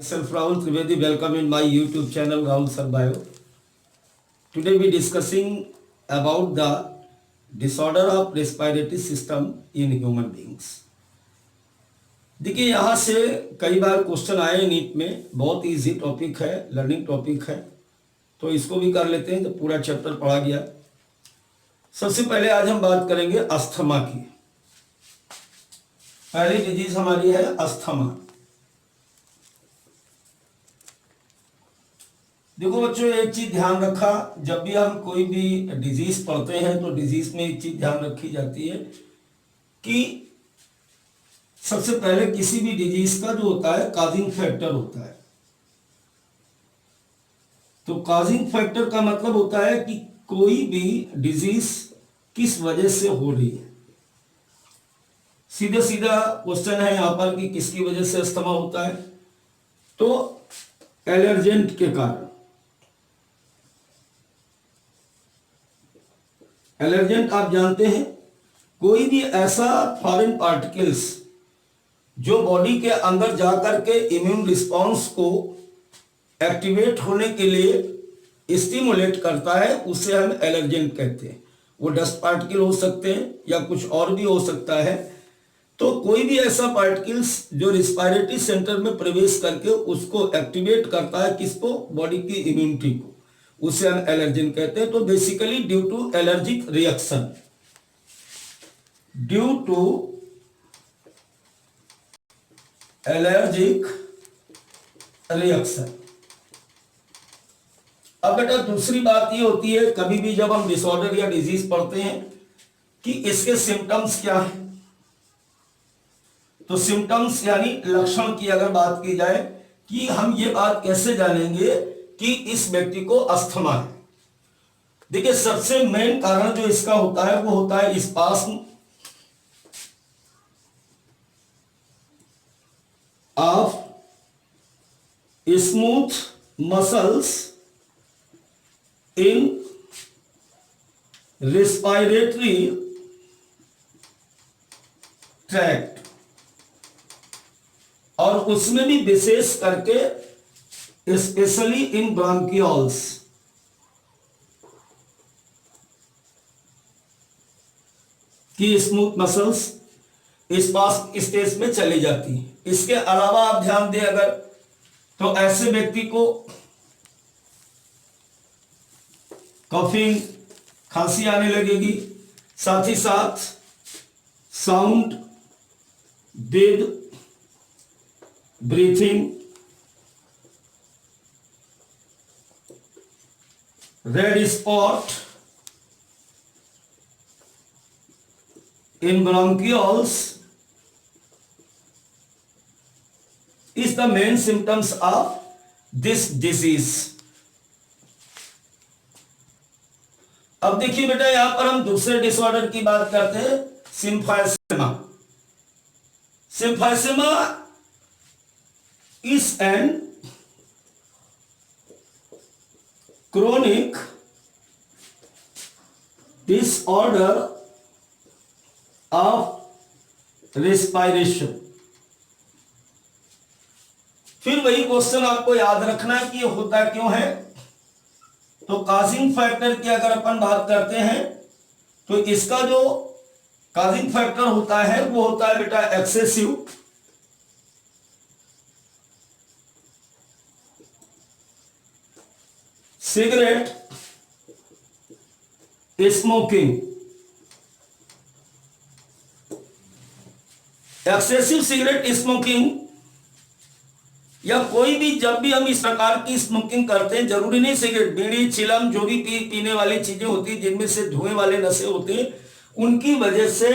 Myself Rahul Trivedi, welcome in my YouTube channel Rahul Sarbayo. Today we discussing about the disorder of respiratory system in human beings. देखिए यहाँ से कई बार question आए NEET में, बहुत easy topic है, learning topic है, तो इसको भी कर लेते हैं तो पूरा चैप्टर पढ़ा गया। सबसे पहले आज हम बात करेंगे अस्थमा की। पहली डिजीज हमारी है अस्थमा। देखो बच्चों, एक चीज ध्यान रखा, जब भी हम कोई भी डिजीज पढ़ते हैं तो डिजीज में एक चीज ध्यान रखी जाती है कि सबसे पहले किसी भी डिजीज का जो होता है काजिंग फैक्टर होता है। तो काजिंग फैक्टर का मतलब होता है कि कोई भी डिजीज किस वजह से हो रही है। सीधा सीधा क्वेश्चन है यहां पर कि किसकी वजह से अस्थमा होता है, तो एलर्जेंट के कारण। एलर्जेंट आप जानते हैं, कोई भी ऐसा फॉरेन पार्टिकल्स जो बॉडी के अंदर जाकर के इम्यून रिस्पॉन्स को एक्टिवेट होने के लिए स्टिमुलेट करता है, उसे हम एलर्जेंट कहते हैं। वो डस्ट पार्टिकल हो सकते हैं या कुछ और भी हो सकता है। तो कोई भी ऐसा पार्टिकल्स जो रिस्पायरेटरी सेंटर में प्रवेश करके उसको एक्टिवेट करता है, किसको, बॉडी की इम्यूनिटी को, उसे हम एलर्जेन कहते हैं। तो basically due to allergic reaction, due to allergic reaction. अब बेटा दूसरी बात ये होती है, कभी भी जब हम डिसऑर्डर या डिजीज पढ़ते हैं कि इसके सिम्टम्स क्या है। तो सिम्टम्स यानी लक्षण की अगर बात की जाए कि हम ये बात कैसे जानेंगे कि इस व्यक्ति को अस्थमा है। देखिए सबसे मेन कारण जो इसका होता है वो होता है spasm of smooth muscles in respiratory tract, और उसमें भी विशेष करके स्पेशली इन ब्रांकियोल्स। की स्मूथ मसल्स इस पास स्टेज में चली जाती है। इसके अलावा आप ध्यान दें अगर, तो ऐसे व्यक्ति को कफिंग, खांसी आने लगेगी, साथ ही साथ sound, dead breathing, red spot in bronchioles is the main symptoms of this disease. अब देखिए बेटा, यहां पर हम दूसरे डिसऑर्डर की बात करते हैं, सिम्फाइसेमा। सिम्फाइसेमा is an chronic disorder of respiration। फिर वही क्वेश्चन आपको याद रखना है कि ये होता क्यों है। तो काजिंग फैक्टर की अगर अपन बात करते हैं तो इसका जो काजिंग फैक्टर होता है वो होता है बेटा excessive cigarette smoking. Excessive cigarette smoking या कोई भी, जब भी हम इस प्रकार की स्मोकिंग करते हैं, जरूरी नहीं सिगरेट, बीड़ी, चिलम, जो भी पीने वाली चीजें होती हैं जिनमें से धुएं वाले नशे होते हैं, उनकी वजह से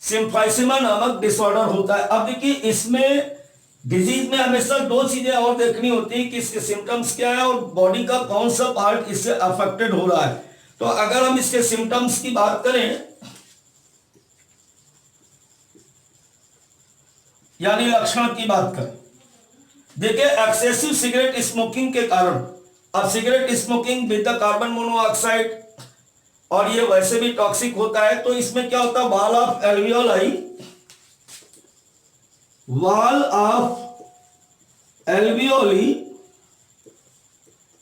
सिम्फाइसेमा नामक डिसऑर्डर होता है। अब देखिए इसमें डिजीज में हमेशा दो चीजें और देखनी होती है कि इसके सिम्टम्स क्या है और बॉडी का कौन सा पार्ट इससे अफेक्टेड हो रहा है। तो अगर हम इसके सिम्टम्स की बात करें यानी लक्षण की बात करें, देखिए एक्सेसिव सिगरेट स्मोकिंग के कारण, अब cigarette smoking with the carbon monoxide, और ये वैसे भी टॉक्सिक होता है। तो इसमें क्या होता है, wall of alveoli, wall of alveoli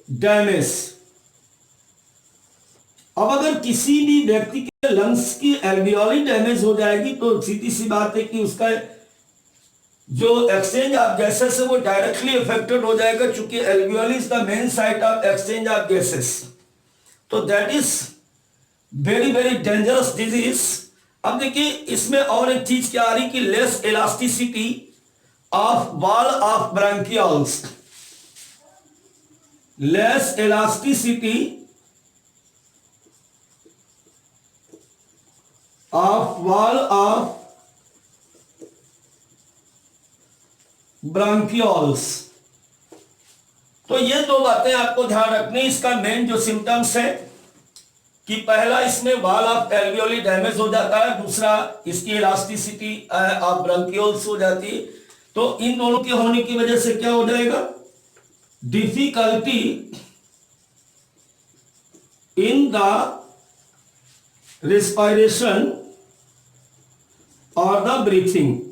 damage. अब अगर किसी भी व्यक्ति के लंग्स की एल्वियोली डैमेज हो जाएगी तो सीधी सी बात है कि उसका जो एक्सचेंज ऑफ गैसेस है वो डायरेक्टली अफेक्टेड हो जाएगा, क्योंकि alveoli is the main site of exchange of gases. तो that is very very dangerous disease. अब देखिए इसमें और एक चीज क्या आ रही कि less elasticity of wall of bronchioles, less elasticity of wall of bronchioles. तो ये दो बातें आपको ध्यान रखनी। इसका मेन जो सिम्टम्स है कि पहला इसमें वॉल ऑफ एल्वियोली डैमेज हो जाता है, दूसरा इसकी इलास्टिसिटी ऑफ ब्रांकियोल्स हो जाती है। तो इन दोनों के होने की वजह से क्या हो जाएगा, डिफिकल्टी इन द रिस्पायरेशन और द ब्रीथिंग।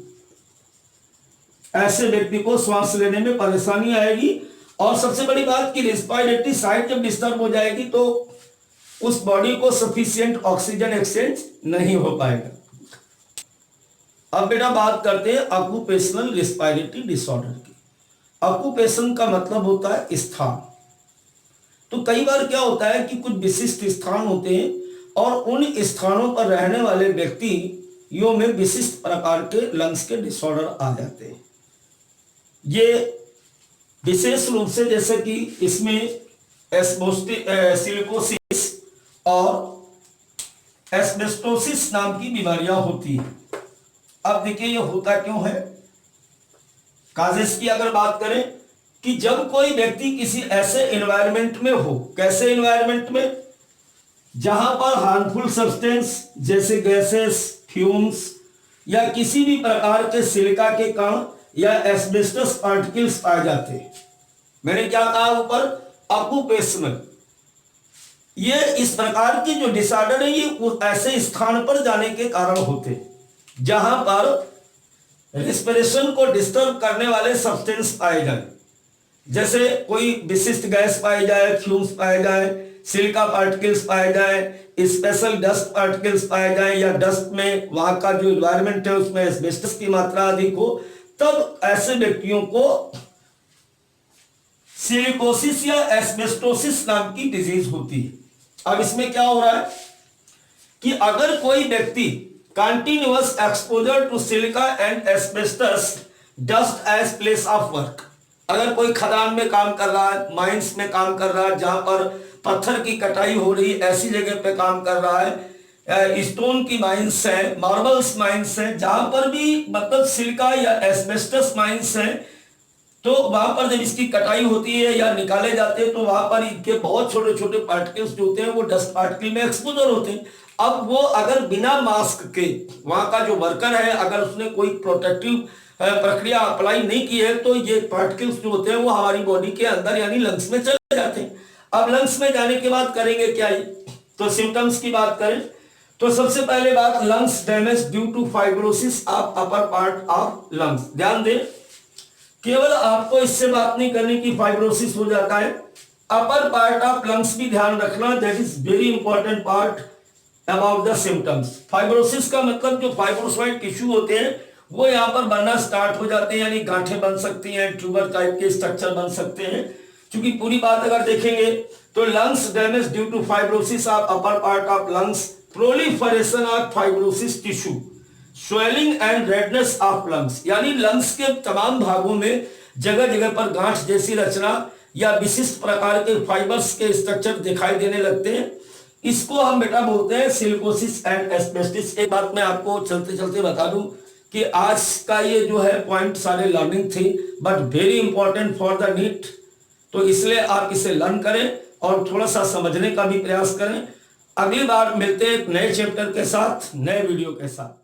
ऐसे व्यक्ति को श्वास लेने में परेशानी आएगी। और सबसे बड़ी बात कि रेस्पिरेटरी साइट जब डिस्टर्ब हो जाएगी तो उस बॉडी को सफिशिएंट ऑक्सीजन एक्सचेंज नहीं हो पाएगा। अब बेटा बात करते हैं ऑक्यूपेशनल रेस्पिरेटरी डिसऑर्डर की। ऑक्यूपेशन का मतलब होता है स्थान। तो कई बार क्या होता है कि कुछ विशिष्ट स्थान होते हैं और उन स्थानों पर रहने वाले व्यक्तियों में विशिष्ट प्रकार के लंग्स के डिसऑर्डर आ जाते हैं। ये विशेष रूप से जैसे कि इसमें सिलिकोसिस और एस्बेस्टोसिस नाम की बीमारियां होती हैं। अब देखिए ये होता क्यों है। काजेस की अगर बात करें कि जब कोई व्यक्ति किसी ऐसे एनवायरनमेंट में हो, कैसे एनवायरनमेंट में, जहां पर हार्मफुल सब्सटेंस जैसे गैसेस, फ्यूम्स या किसी भी प्रकार के सिलिका के कण या एस्बेस्टस पार्टिकल्स पाए जाते हैं। मैंने क्या कहा ऊपर, ऑक्यूपेशनल। ये इस प्रकार की जो डिसऑर्डर है ये ऐसे स्थान पर जाने के कारण होते हैं जहां पर रेस्पिरेशन को डिस्टर्ब करने वाले सब्सटेंस पाए जाए, जैसे कोई विशिष्ट गैस पाई जाए, फ्यूम्स पाए जाए, सिलिका पार्टिकल्स पाए जाए, स्पेशल डस्ट पार्टिकल्स पाए जाए, या डस्ट में वहां का जो एनवायरनमेंट है उसमें एस्बेस्टस की मात्रा अधिक हो, तब ऐसे व्यक्तियों को सिलिकोसिस या एस्बेस्टोसिस नाम की डिजीज होती है। अब इसमें क्या हो रहा है कि अगर कोई व्यक्ति continuous exposure to silica and asbestos dust as place of work, अगर कोई खदान में काम कर रहा है, माइंस में काम कर रहा है, जहां पर पत्थर की कटाई हो रही है, ऐसी जगह पे काम कर रहा है, स्टोन की माइंस है, मार्बल्स माइंस है, जहां पर भी मतलब सिलिका या एस्बेस्टस माइंस है, तो वहां पर जब इसकी कटाई होती है या निकाले जाते हैं तो वहां पर इनके बहुत छोटे छोटे पार्टिकल्स जो होते हैं वो डस्ट पार्टिकल में एक्सपोजर होते हैं। अब वो अगर बिना मास्क के वहां का जो वर्कर है अगर उसने कोई प्रोटेक्टिव प्रक्रिया अप्लाई नहीं की है तो ये पार्टिकल्स जो होते हैं वो हमारी बॉडी के अंदर यानी लंग्स में चले जाते हैं। अब लंग्स में जाने के बाद करेंगे क्या, तो सिम्टम्स की बात करें तो सबसे पहले बात, lungs damage due to fibrosis of upper part of lungs. ध्यान दें, केवल आपको इससे बात नहीं करनी कि फाइब्रोसिस हो जाता है, अपर पार्ट ऑफ लंग्स भी ध्यान रखना, that is very important part about the symptoms. Fibrosis का मतलब जो फाइब्रोसाइड टिश्यू होते हैं वो यहाँ पर बनना स्टार्ट हो जाते हैं, यानी गांठें बन सकती हैं, ट्यूबर टाइप के स्ट्रक्चर बन सकते हैं। क्योंकि पूरी बात अगर देखेंगे तो lungs damage due to fibrosis of upper part of lungs, proliferation of fibrosis tissue, swelling and redness of lungs, यानी लंग्स के तमाम भागों में जगह जगह पर गांठ जैसी रचना या विशिष्ट प्रकार के फाइबर्स के स्ट्रक्चर दिखाई देने लगते हैं। इसको हम बेटा बोलते हैं सिलिकोसिस एंड एस्बेस्टस। एक बात मैं आपको चलते चलते बता दूं कि आज का ये जो है पॉइंट सारे लर्निंग थी but very important for the NEET, तो इसलिए आप इसे लर्न करें और थोड़ा सा समझने का भी प्रयास करें। अगली बार मिलते हैं नए चैप्टर के साथ, नए वीडियो के साथ।